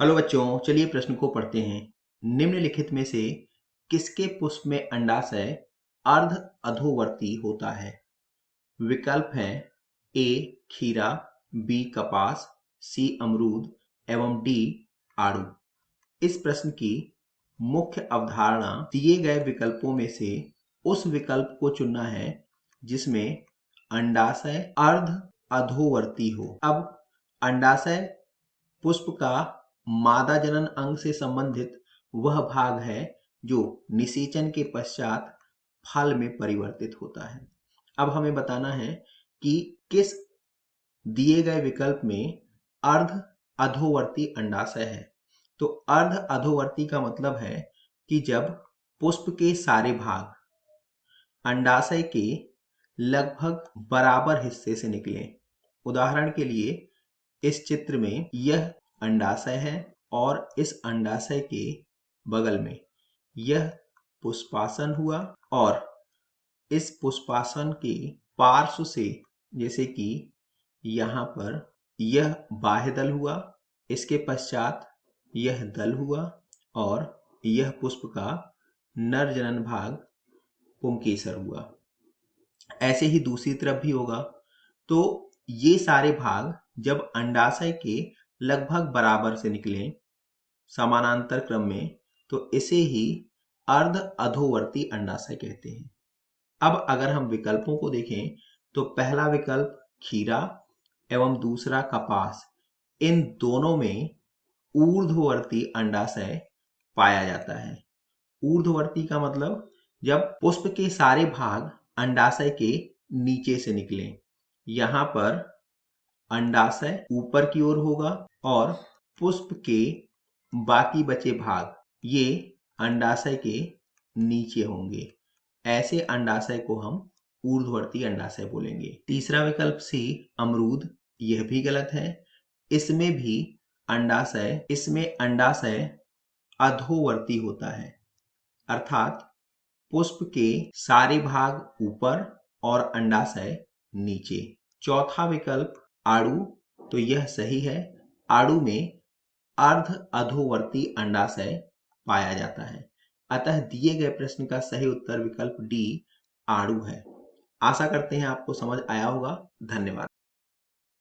Hello बच्चों, चलिए प्रश्न को पढ़ते हैं। निम्नलिखित में से किसके पुष्प में अंडाशय अर्ध अधोवर्ती होता है? विकल्प हैं ए खीरा, बी कपास, सी अमरूद एवं डी आड़ू। इस प्रश्न की मुख्य अवधारणा दिए गए विकल्पों में से उस विकल्प को चुनना है जिसमें अंडाशय अर्ध अधोवर्ती हो। अब अंडाशय पुष्प का मादा जनन अंग से संबंधित वह भाग है जो निषेचन के पश्चात फल में परिवर्तित होता है। अब हमें बताना है कि किस दिए गए विकल्प में अर्ध अधोवर्ती अंडाशय है। तो अर्ध अधोवर्ती का मतलब है कि जब पुष्प के सारे भाग अंडाशय के लगभग बराबर हिस्से से निकले। उदाहरण के लिए इस चित्र में यह अंडाशय है और इस अंडाशय के बगल में यह पुष्पासन हुआ और इस पुष्पासन के पार्श्व से, जैसे कि यहाँ पर यह बाह्य दल हुआ, इसके पश्चात यह दल हुआ और यह पुष्प का नर जनन भाग पुंकेसर हुआ। ऐसे ही दूसरी तरफ भी होगा। तो ये सारे भाग जब अंडाशय के लगभग बराबर से निकले समानांतर क्रम में, तो इसे ही अर्ध अधोवर्ती अंडाशय कहते हैं। अब अगर हम विकल्पों को देखें तो पहला विकल्प खीरा एवं दूसरा कपास, इन दोनों में ऊर्ध्ववर्ती अंडाशय पाया जाता है। ऊर्ध्ववर्ती का मतलब जब पुष्प के सारे भाग अंडाशय के नीचे से निकले। यहाँ पर अंडाशय ऊपर की ओर होगा और पुष्प के बाकी बचे भाग ये अंडाशय के नीचे होंगे। ऐसे अंडाशय को हम ऊर्ध्ववर्ती अंडाशय बोलेंगे। तीसरा विकल्प सी अमरूद, यह भी गलत है। इसमें अंडाशय अधोवर्ती होता है, अर्थात पुष्प के सारे भाग ऊपर और अंडाशय नीचे। चौथा विकल्प आड़ू, तो यह सही है। आड़ू में अर्ध अधोवर्ती अंडाशय पाया जाता है। अतः दिए गए प्रश्न का सही उत्तर विकल्प डी आड़ू है। आशा करते हैं आपको समझ आया होगा। धन्यवाद।